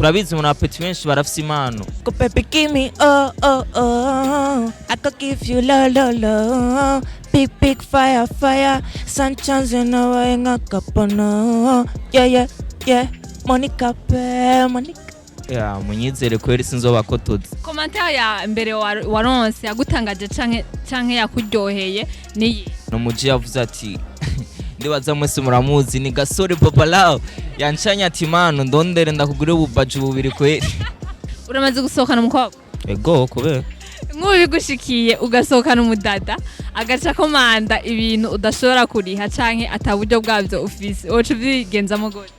turabizi mu apeti benshi barafise impano. Go baby give me oh oh oh, I could give you la la la, big fire fire, sunshines in a way ngakapana, yeah Monica pe Monica. Ya munyizere kweri sinzoba ko tuzi. Commentaire ya mbere waronse yagutangaje canke yakuryoheye niyi? No muji yavuze ati ndibaza mwese muramuzi ni Gasore Babalao yancanya ati mano ndondere ndakugure ububaju bubiri kweri. Uramaze gusohokana umukobwa? Ego kubera nk'ubigushikiye ugasohokana umudada agaca komanda ibintu udashobora kuriha canke ataburyo bwavyo ufise oco bigenzamo gute?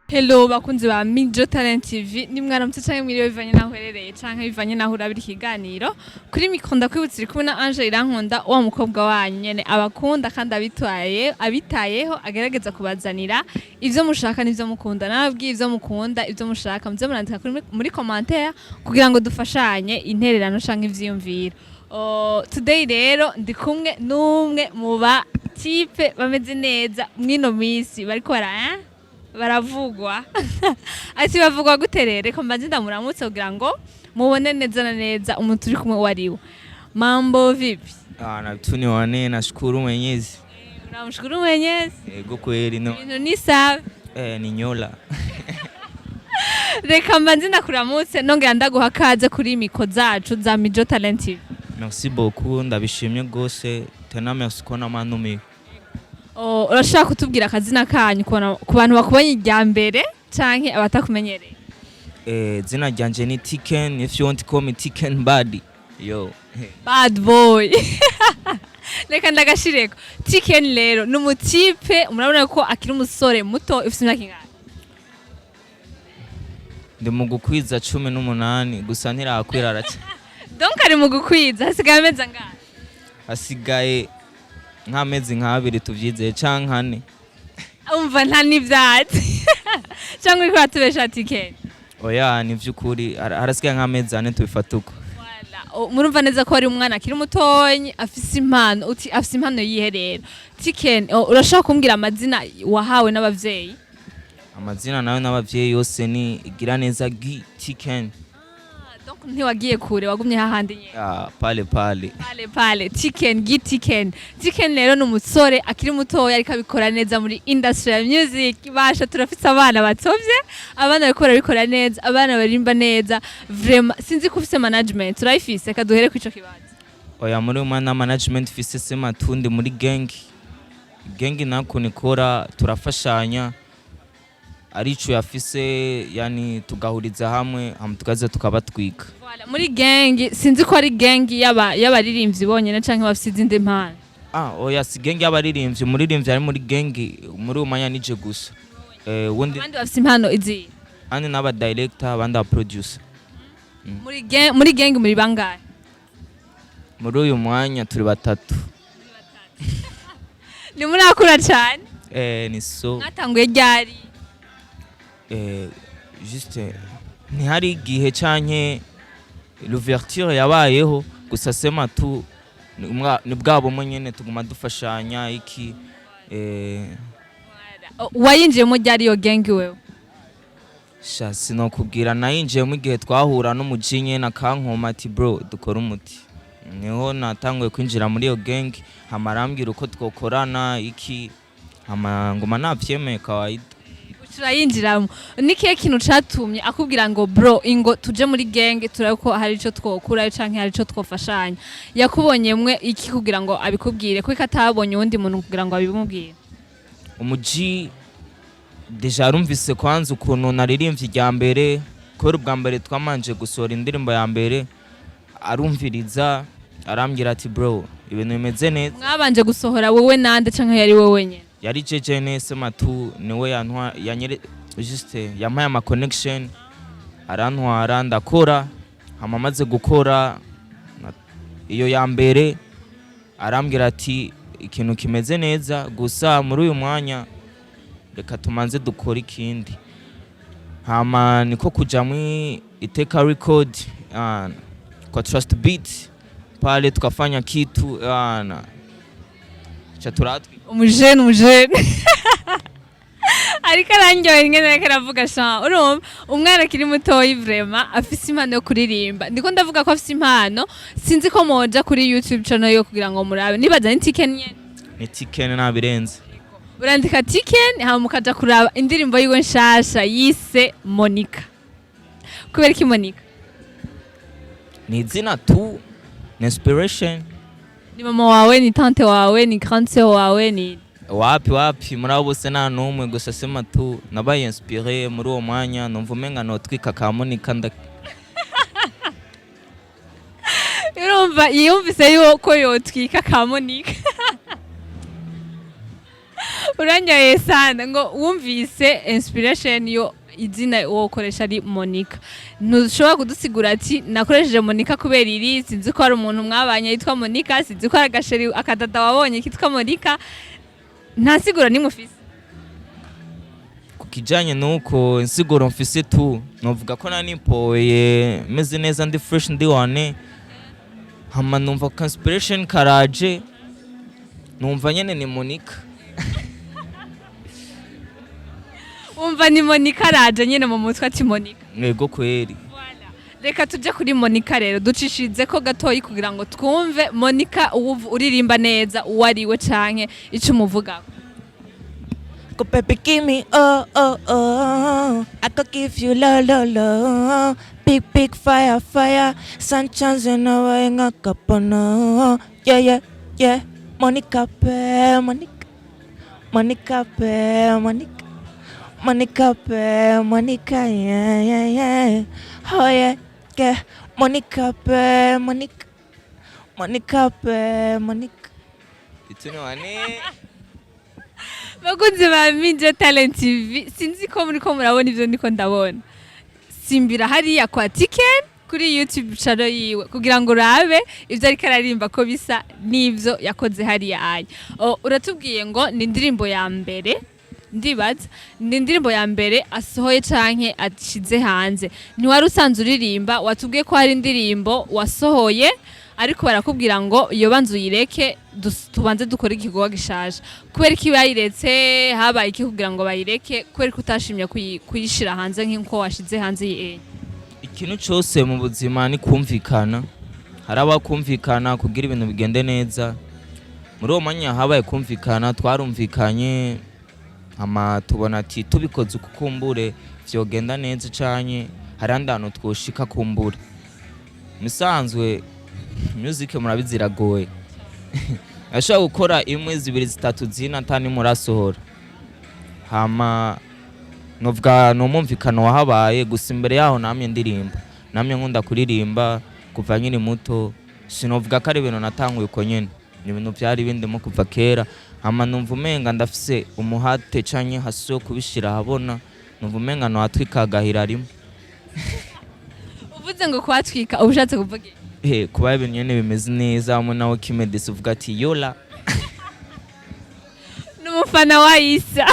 Hello bakunzi ba Mijo Talent TV nimwaramutse canke mwiriwe bivanye naho herereye canke bivanye naho urabira ikiganiro kuri mikronda kwibutsa iri kumwe na Angel Irankunda wa mukobwa wanyu nyene abakunda kandi abitayeho agerageza kubazanira ivyo mushaka n'ivyo mukunda nababwiye ivyo mukunda ivyo mushaka muvyo murandika muri commentaire kugira ngo dufashanye intererano canke ivyiyumviro. Today rero ndi kumwe n'umwe mu ba type bameze neza mwino misi bariko baravugwa ati bavugwa guterere ko mbanze ndamuramutse kugira ngo mubone neza na neza umuntu uri kumwe wariwe. Mambo vipi? na tuni wane nashukuru Mwenyezi. Unamshukuru Mwenyezi? Ego kweli no. Ni sawa? Ni nyola. Reka mbanze ndakuramutse nongera ndaguha kaze kuri miko zacu za Mijo Talent TV. Merci beaucoup ndabishimye gose tena merci kona manumiye. Urashaka kutubwira akazina kanyu ku bantu bakubonye irya mbere canke abatakumenyereye? Zina ryanje ni TICKEN, if you want to call me TICKEN bad. Yo. Bad boy. Reka ndagashireko. TICKEN rero numutipe murabona ko akiri umusore muto ufite imyaka ingana? Ndi mu gukwiza 18 gusa ntirakwirara cyane. Donc ari mu gukwiza hasigaye amezi angana? Hasigaye nk'amezi nk'abiri tuvyizeye canke ane. Umva nta nivyatsi cyangwa iko atubesha TICKEN? Oya ni vyukuri harasigaye nk'amezi ane tubifatuko. Voilà murumva neza ko ari umwana akiri mutonyi afise impano uti afise impano yiherera. TICKEN urashaka kumbwira amazina wahawe n'abavyeyi? Amazina nawe n'abavyeyi yose ni Giraneza TICKEN. Donc ntiwagiye kure wagumye hahandi nyene? Pale TICKEN rero n'umusore akiri mutoya ariko abikora neza muri industry ya music. Basha turafise abana batovye, abana bikora neza, abana barimba neza vraiment. Sinzi ko ufise management urayifise kaduhere ku ico kibanza? Oya muri umwana management fise sema tundi muri gang nako nikora turafashanya arico yafise yani tugahuriza hamwe tukaza tukabatwika. Voilà muri gang sinzi ko ari gang y'abaririmbyi bonyene canke bafise izindi mpano? Oya si gang y'abaririmbyi muririmbyi ari muri gang muri umanya nije gusa. Wundi abandi bafise impano izi? Andi n'aba director abandi aba producer. Muri gang muri bangahe? Muri uyu mwanya turi batatu. Ni muri akura cyane? Ni so. Natanguye ryari? Juste ntihari igihe canke l'ouverture yabayeho gusa sema tu ni bwabo nyene tuguma dufashanya iki. Wayinjiyemo ryari yo gang wewe? Sha sinokubwira nayinjiyemo igihe twahura n'umujinye na kankoma ati bro dukora umuti. Niho natanguye kwinjira muri yo gang hamarambwira uko twokorana iki ngoma navyemeye kawaida. Turayinjiramo nikiye kintu catumye akubwira ngo bro ingo tuje muri gang turako hari ico twokura canke hari ico twofashanya? Yakubonyemwe iki kugira ngo abikubwire ko ikatabonye undi muntu kugira ngo abimubwire? Umuji deja rumvise kwanza ukuntu naririmbye irya mbere ko ubwa mbere twamanje gusora indirimbo ya mbere arumviriza arambwira ati bro ibintu bimeze neza. Mwabanje gusohora wewe nande canke yari wewe nyene? Yari jeje sema tu niwe yanyere juste yampaye ama connection arantwara ndakora hamamaze gukora iyo ya mbere arambwira ati ikintu kimeze neza gusa muri uyu mwanya reka tumanze dukora ikindi. Hama niko kuja mu iteka record kwa Trust Beat pale tukafanya kitu cha turatwi umujene ariko arangyohera ingene ariko aravuga sha urumva umwana akiri mutoyi vraiment afise impano yo kuririmba ndiko ndavuga ko afise impano sinzi ko moja kuri YouTube channel yo kugira ngo murabe nibaza ni TICKEN nyene ni TICKEN nabirenze urandika TICKEN hama mukaja kuraba indirimbo yiwe nshasha yise Monica kubera iki Monica ni izina tu ni inspiration ni mama wawe ni tante wawe ni grande sœur wawe ni wapi muri abo bose nta n'umwe gusa sema tu nabaye inspiré muri uwo mwanya numva umenga notwika ka Monica urumva yumvise yuko yotwika ka Monica uranyaye sana ngo wumvise inspiration yo izina wokoresha ari Monica ntushobora kudusigura ati nakoresheje Monica kubera iri sinzi ko ari umuntu mwabanye yitwa Monica sinzi ko ari agasheri akadada wabonye kitwa Monica ntasigura ni mufise kukijanye nuko insiguro mfise tu novuga ko nanipoye meze neza ndi fresh ndi wane hama numva inspiration karaje numva nyene ni Monica umva ni Monica araje nyene mu mutwe ati Monica yego kweri reka tuje kuri Monica rero ducishize ko gatoyi kugira ngo twumve Monica uririmba neza uwariwe canke ico umuvuga Go baby give me oh oh oh I could give you la big fire sunshine in a way ngakapana yeah Monica pe Monica yeah oh yeah Monica itunoane bakunzi ba Minjo Talent TV sinzi ko muri ko murabona ivyo ndiko ndabona simbira hariya kwa TICKEN kuri YouTube channel yiwe kugira ngo urabe ivyo ariko ararimba ko bisa n'ivyo yakoze hariya anya uratubwiye ngo ni indirimbo ya mbere ndibaza ni indirimbo ya mbere asohoye canke ashize hanze ntiwari usanzwe uririmba watubwiye ko hari indirimbo wasohoye ariko barakubwira ngo iyo banzu yireke tubanze dukora igikorwa gishaje kubera ko bayiretse habaye iki kugira ngo bayireke kubera ko utashimye kuyishira hanze nk'uko washize hanze ikintu cyose mu buzima ni kumvikana haraba kumvikana kugira ibintu bigende neza muri uwo mwanya habaye kumvikana twarumvikanye ama tubona ati tubikoze ukukumbure vyogenda neza canye harandi hantu twoshika kumbure musanzwe music murabiziragoye ashaka gukora imwe zibiri zitatu zina tani murasohora hama novuga no mumvikano wahabaye gusa imbere yaho namye ndirimba namye nkunda kuririmba kuva nkiri muto sinovuga ko ari ibintu natanguye uko nyene ni ibintu byari bindimo kuva kera hama numva umenga ndafise umuhate canye haso kubishira habona numva umenga no atwikagahira rimwe uvuze ngo kwatwika ubushatse kuvuga kuba ibintu nyene bimeze neza hamwe nawe Kimedisi uvuga ati yola n'umufana wa Isa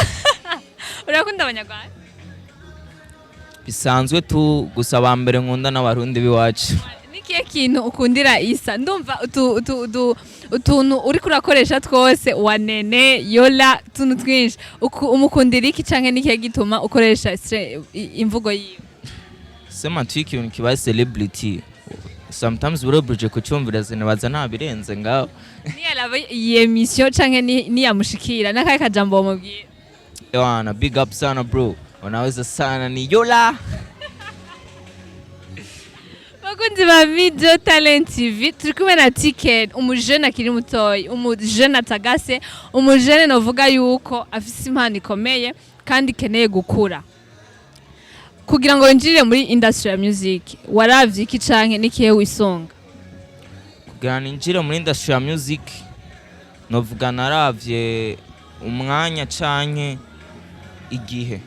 urakunda abanyarwanda bisanzwe tu gusa bambere nkunda n'abarundi biwacu nikiye kintu ukundira Isa ndumva utuntu uri kurakoresha twose wanene yola tuntu twinshi umukundira iki canke nikiye gituma ukoresha imvugo yiwe sema twiki ibintu kibaye celebrity sometimes burobuje kucyumvira zinabaza nabirenze ngaho ni yalaba yemission canke ni yamushikira nakaye kajambo mubwira Ewana big up sana bro unaweza sana ni yola bakunzi ba Minjo Talent TV turi kumwe na TICKEN umujene akiri mutoyi umujene atagase umujene novuga yuko afise impano ikomeye kandi keneye gukura kugira ngo winjire muri industry ya music waravye iki canke nikihe wisonga kugira ninjire muri industry ya music novuga naravye umwanya canke igihe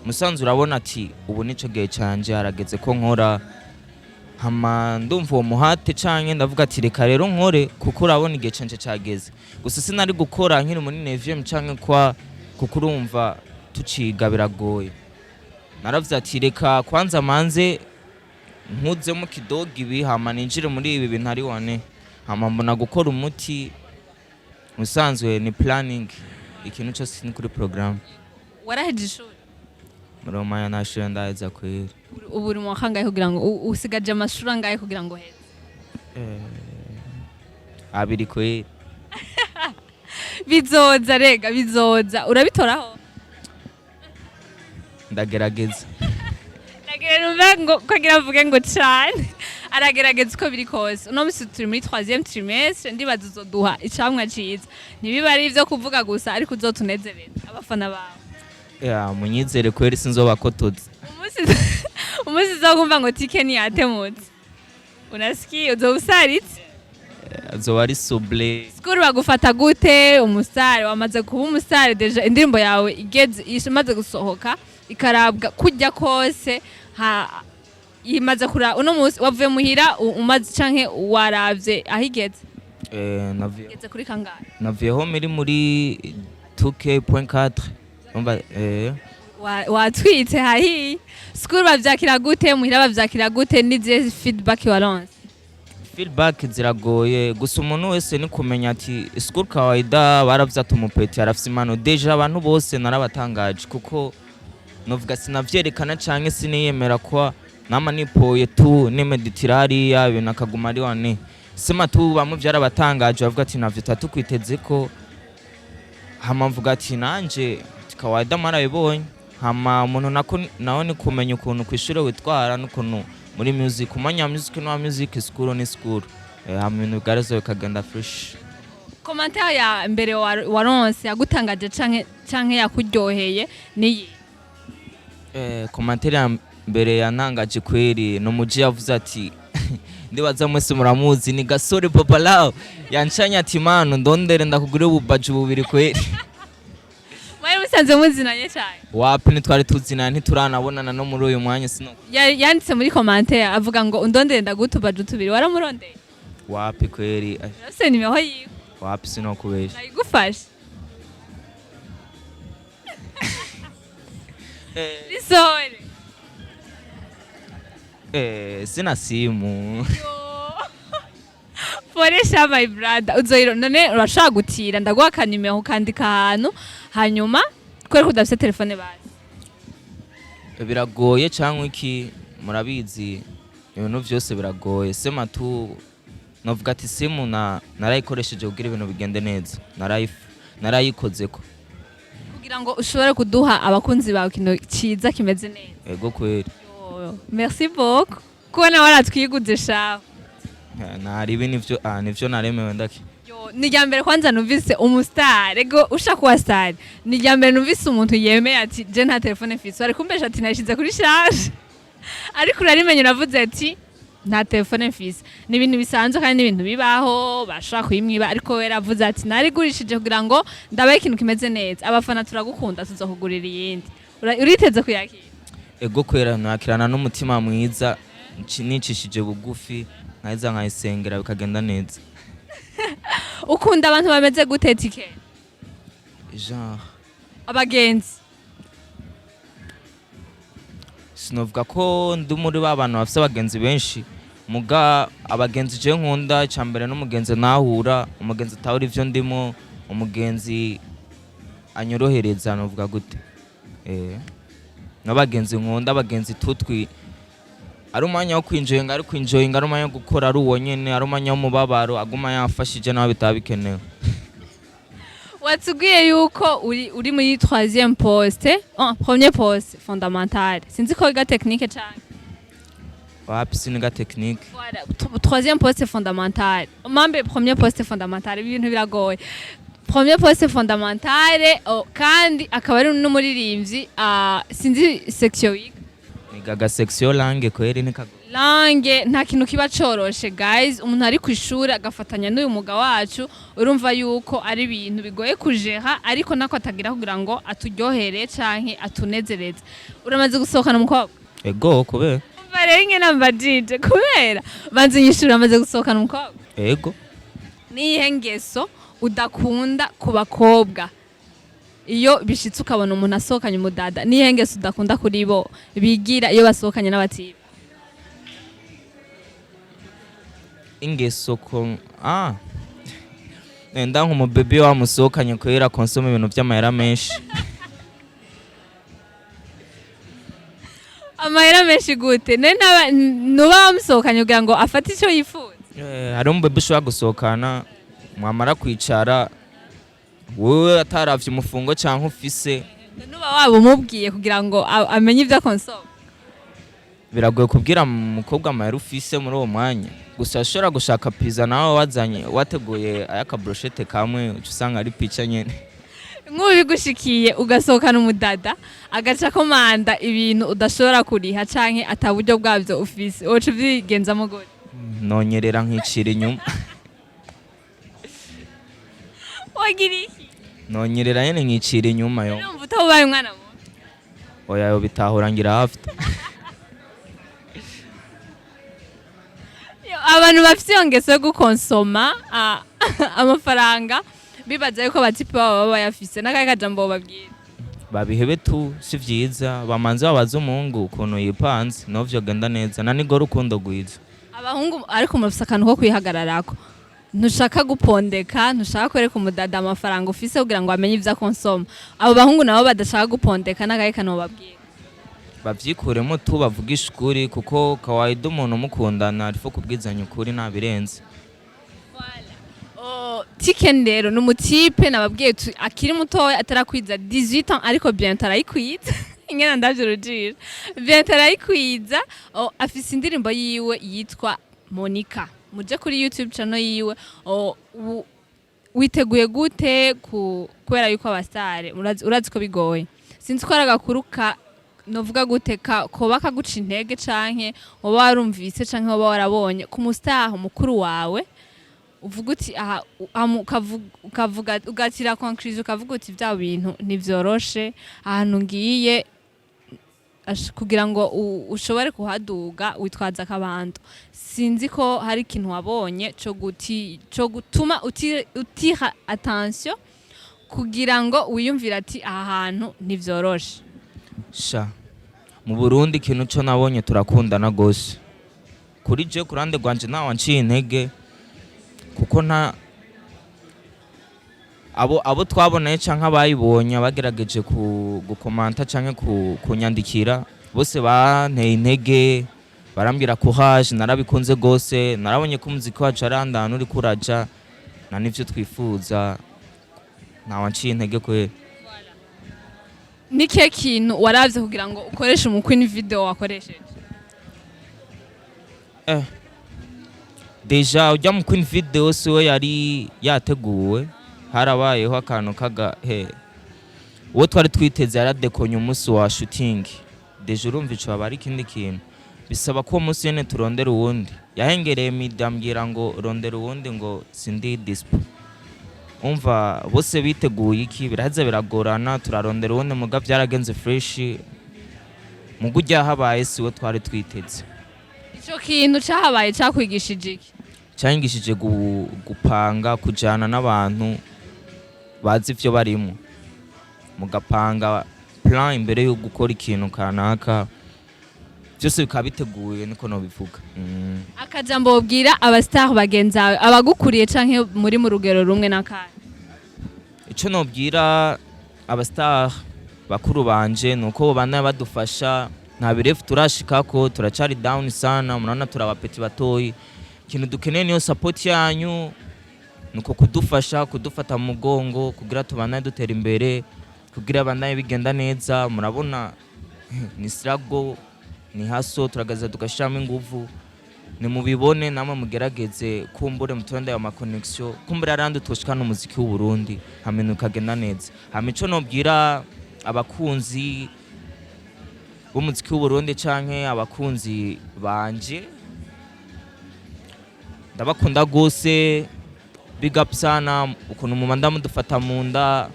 musanzu urabona ati ubu nico gihe canje harageze ko nkora hama ndumva uwo muhate canke ndavuga ati reka rero nkore kuko urabona igihe canje cageze gusa sinari gukora nkiri muri neviem canke kuko urumva tuciga biragoye naravuze ati reka kwanza manze nkuzemo kidogo ibi hama ninjire muri ibi bintu ari wane hama mbona gukora umuti musanzwe ni planning ikintu cyose ni kuri program waraheje ishuri muri umanya nashure ndaheza kwera ubu uri mu wakangaye kugira ngo usigaje amashuri angahe kugira ngo heze abiri kwera bizoza rega bizoza urabitoraho ndagerageza nagerera ngo kugira avuge ngo cyane aragerageza uko biri kose uno musi turi muri 3e trimestre ndibaza uzoduha icamwa ciza ntibiba ari ivyo kuvuga gusa ariko uzotunezereza abafana bawe munyizere kwera sinzoba kotoze umusi uzogumva ngo TICKEN yatemutse unasikiye uzobusaritse azoba ari suble skuru bagufata gute umusare wamaze kuba umusare deja indirimbo yawe igeze imaze gusohoka ikarabwa kujya kose imaze kura uno munsi wavuye muhira umaze canke waravye ahigeze navuye igeze kuri kangahe navuyeho muri 2k.4 umva watwitse hahi skuru bavyakira gute muhira bavyakira gute nize feedback waronse feedback ziragoye gusa umuntu wese ni kumenya ati skuru kawaida baravuze ati umupeti arafise impano deja abantu bose narabatangaje kuko novuga sinavyerekana canke siniyemera kwa nama nipoye tu nimeditirari yabe nakaguma ari wane sema tu bamwe vyarabatangaje bavuga ati navyo tatukwiteze ko hama mvuga ati nanje kawaida marabibonye hama umuntu nako nawe ni kumenya ukuntu kwishure witwara n'ukuntu muri music umanya music no music school ni school hama ibintu bigarezo bikagenda fresh. Commentaire ya mbere waronse yagutangaje canke yakuryoheye niyi commentaire ya mbere yantangaje kweri no muji yavuze ati ndibaza mwese muramuzi ni Gasore Popalao yancanya ati mano ndondere ndakugure ububaji bubiri kweri Mwari musanze muzinanye cyane wapi nitwari tuzinanye ntituranabonana no muri uyu mwanya sino yanditse muri commentaire avuga ngo undondere ndagutubaje tubiri waramurondeye wapi kweri ase nimeho yiwe wapi sino kubesha nayigufashe Risore sina simu Foresha my brother uzoiro none urashaka gutira ndaguha kanimero ukandika ahantu hanyuma kwere kudafite telefone bazi biragoye cyangwa iki murabizi ibintu byose biragoye sema tu novuga ati simu narayikoresheje kugira ibintu bigende neza narayikozeko kugira ngo ushobore kuduha abakunzi bawe kintu ciza kimeze neza ego kweri merci beaucoup kubona waratwiguze shaho nari ibi nivyo naremewe ndaki ni ryambere kwanza numvise umustar ego ushaka kuba star ni ryambere numvise umuntu yemeye ati je nta telefone mfise ari kumbesha ati nashize kuri charge ariko urarimenye uravuze ati nta telefone mfise ni ibintu bisanzwe kandi ibintu bibaho bashaka kuyimwiba ariko we ravuze ati narigurishije kugira ngo ndabaye ikintu kimeze neza abafana turagukunda tuzokugurira iyindi uriteze kuyakira ego kwera nakirana n'umutima mwiza nicishije bugufi nkaiza nkayisengera bikagenda neza ukunda abantu bameze gute TICKEN genre abagenzi sinovuga ko ndi muri babana bafite abagenzi benshi muga abagenzi je nkunda cyambere n'umugenzi nahura umugenzi tawuri ivyo ndimo umugenzi anyorohereza novuga gute n'abagenzi nkunda abagenzi tutwi ari umwanya wo kwinjoyinga ari kwinjoyinga ari umwanya wo gukora ari uwo nyene ari umwanya w'umubabaro aguma yafashije nawe bitabikenewe watubwiye yuko uri muri 3e poste premier poste fondamental sinzi ko ga technique cyane wapi siniga technique voilà 3e poste fondamental mambe premier poste fondamental ibintu biragoye premier poste fondamental kandi akaba ari n'umuririmbyi sinzi section wiga nigaga section langue kweri nikago langue nta kintu kiba coroshe guys umuntu ari kwishura agafatanya n'uyu muga wacu urumva yuko ari ibintu bigoye kujeha ariko nako atagira kugira ngo aturyohere canke atunezereze uramaze gusohokana umukobwa ego kubera barenge nambajije kubera banze nyishura amaze gusohokana umukobwa ego nihe ngeso udakunda ku bakobwa iyo bishitse ukabona umuntu asohokanye umudada nihe ngeso udakunda kuri bo bigira iyo basohokanye n'abatiba ingeso ko nenda nk'umubebe wamusohokanye kubera konsoma ibintu by'amahera menshi. amahera menshi gute nuba wamusohokanye kugira ngo afate icyo yifuza. Hari umubebe ushobora gusohokana mwamara kwicara wowe ataravye umufungo cyangwa ufise nuba waba umubwiye kugira ngo amenye ibyo akonsoma. biragoye kubwira umukobwa amahera ufise muri uwo mwanya, gusa ashobora gushaka pizza nawe wazanye wateguye ayakabroshete kamwe usanga ari pica nyene. Nk'ubu bigushikiye ugasohokana umudada agaca komanda ibintu udashobora kuriha canke ataburyo bwavyo ufise, woca uvyigenzamo gute? Nonyerera nkicira inyuma. Wagira iki? Nonyerera nyene nkicira inyuma yo. Urumva utabaye umwana muto? Oya yo bitahura ngira afite. Abantu bafite iyo ngeso yo gukonsoma amafaranga bibaza yuko abatipe baba bayafise, n'akahe kajambo bababwira? Babihebe tu si vyiza, bamanze babaza umuhungu ukuntu yipanze novyo genda neza na nigo rukundo gwiza. Abahungu ariko mufise akantu ko kwihagararako, ntushaka gupondeka, ntushaka kwereka umudada amafaranga ufise kugira ngo amenye ivyo akonsoma. Abo bahungu nabo badashaka gupondeka, n'akahe kantu bababwira? Bavyikuremo tu bavugisha ukuri, kuko kawaida umuntu mukundana arifo kubwizanya ukuri nabirenze. TICKEN rero numutipe nababwiye akiri mutoya atarakwiza 18 ans ariko bientôt arayikwiza. Ingena ndavyo rujira. Bientôt arayikwiza, afise indirimbo yiwe yitwa Monica. Muje kuri YouTube channel yiwe. Witeguye gute kubera yuko abastare urazi ko bigoye. Sinzi ko aragakuruka novuga guteka koba kaguca intege canke woba warumvise canke woba warabonye ku mustaha mukuru wawe uvuga uti aha ukavuga ugatira conclusion ukavuga uti bya bintu ntivyoroshe ahantu ngiye kugira ngo ushobore kuhaduga witwaza akabando. Sinzi ko hari ikintu wabonye cyo gutuma utiha attention kugira ngo wiyumvira ati aha hantu ntivyoroshe. Sha mu Burundi kintu cyo nabonye turakundana gose, kuri je kurande gwanje nawe nciye intege kuko nta abo twaboneye canke abayibonye bagerageje gukomanta canke kunyandikira bose banteye intege barambwira ko haje narabikunze gose, narabonye ko umuziki wacu arandana uri kuraja na nivyo twifuza, nawe nciye intege kwe. Nike kintu waravye kugira ngo ukoreshe mu queen video wakoresheje? Deja ujya mu queen video siwe yari yateguwe, harabayeho akantu uwo twari twiteze yaradekonye umunsi wa shooting. Deja urumva ico bari ikindi kintu bisaba ko umunsi yene turondera uwundi, yahengereye midambwira ngo rondera uwundi ngo sindi dispo. Umva bose biteguye iki biraza biragorana, turarondera uwundi muga byaragenze fresh mu gujya habaye siwe twari twiteze. Ico kintu cyahabaye cyakwigishije iki? Cyangishije gupanga kujana n'abantu bazi ivyo barimo, mugapanga plan imbere yo gukora ikintu kanaka, byose bikabiteguye niko no bivuga. Akajambo bobwira abastar bagenzawe abagukuriye canke muri mu rugero rumwe nakane? Ico nobwira abastar bakuru banje nuko bana badufasha, nta birefu turashikako, turacari down sana, murana turabapeti batoyi. Kintu dukeneye niyo support yanyu, nuko kudufasha kudufata mu mugongo kugira tubana dutera imbere, kugira abana bigenda neza. Murabona ni struggle, ni haso, turagaza tugashiramo inguvu, ni mubibone namwe mugerageze kumbure mutonda ya connection, kumbure arandi tushikana umuziki w'u Burundi hamwe ukagenda neza. Hamico nobwira abakunzi b'umuziki w'u Burundi canke abakunzi banje, ndabakunda gose, big up sana ukuntu mumanda mudufata munda,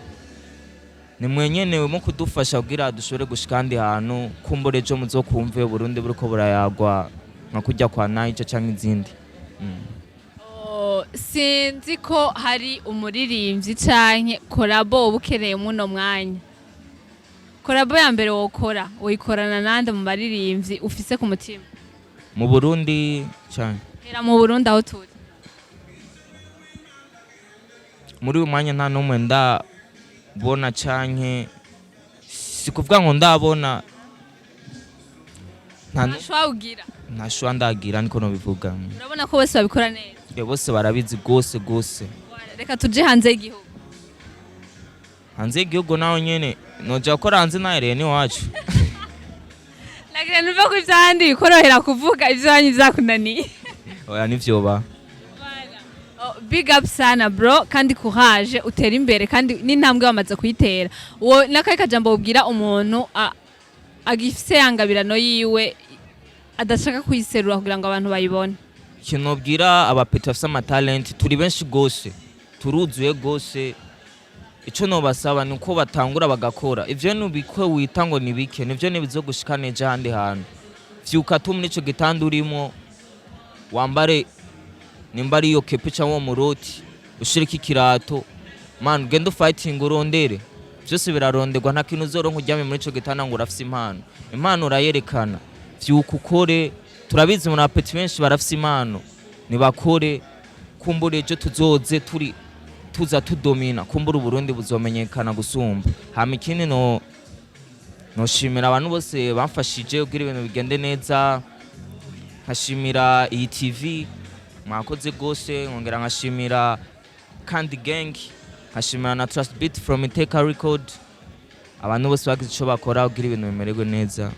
ni mwenyenewe mu kudufasha kugira dushobore gushikandi hantu, kumbure ejo muzokumve Burundi buriko burayagwa nka kujya kwa Niger canke izindi. Sinzi ko hari umuririmbyi canke collabo ubukereye muno mwanya. Collabo ya mbere wokora uyikorana nande mu baririmbyi ufise ku mutima? Mu Burundi canke era mu Burundi aho turi? muri uyu mwanya nta n'umwe ndabona canke si kuvuga ngo ndabona nta shwa ndagira niko nobivuga. Urabona ko bose babikora neza? Bose barabizi gose. Reka tuje hanze y'igihugu. Hanze y'igihugu naho nyene noja gukora hanze nahereye ni wacu. Nagira nuva ko ivyandi bikorohera kuvuga ivyanyu vyakunaniye. Oya nivyoba. Big up sana bro, kandi courage utera imbere kandi n'intambwe bamaze kuyitera. Uwo nakaye kajambo ubwira umuntu agifise yangabirano yiwe adashaka kuyiserura kugira ngo abantu bayibone. Ikintu nobwira abapeti bafise amatalent turi benshi gose, turuzuye gose. Ico nobasaba ni uko batangura bagakora. Ivyo nubikwe wita ngo nibike, nivyo nibizogushikana ejo handi hantu. Vyuka tu muri ico gitanda urimo, wambare nimba ari iyo kepe cyangwa umuroti, ushirike ikirato, man genda fighting urondere. Byose biraronderwa, nta kintu uzoronka uryame muri ico gitanda ngo urafise impano urayerekana. Vyuka ukore, turabizi mu apeti benshi barafise impano, nibakore kumbure ejo tuzoze tuza tudomina, kumbura Burundi buzomenyekana gusumba. Hama ikindi noshimira abantu bose bamfashije kugira ibintu bigende neza, nkashimira iyi TV mwakoze gose, ngongera nkashimira Kandi Gang, nkashimira na Trust Beat from Iteka Record, abantu bose bagize ico bakora kugira ibintu bimererwe neza.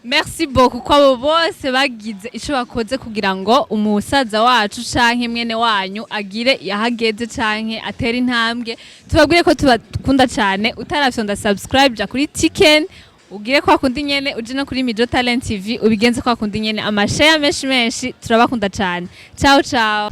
Merci beaucoup kwa abo bose bagize ico bakoze kugira ngo umusaza wacu canke mwene wanyu agire yahageze canke atera intambwe. Tubabwire ko tubakunda cyane, utarafyonda subscribe ja kuri TICKEN, ugire kwa kundi nyene uje no kuri Mijo Talent TV ubigenze kwa kundi nyene amashare menshi turabakunda cyane. Ciao ciao.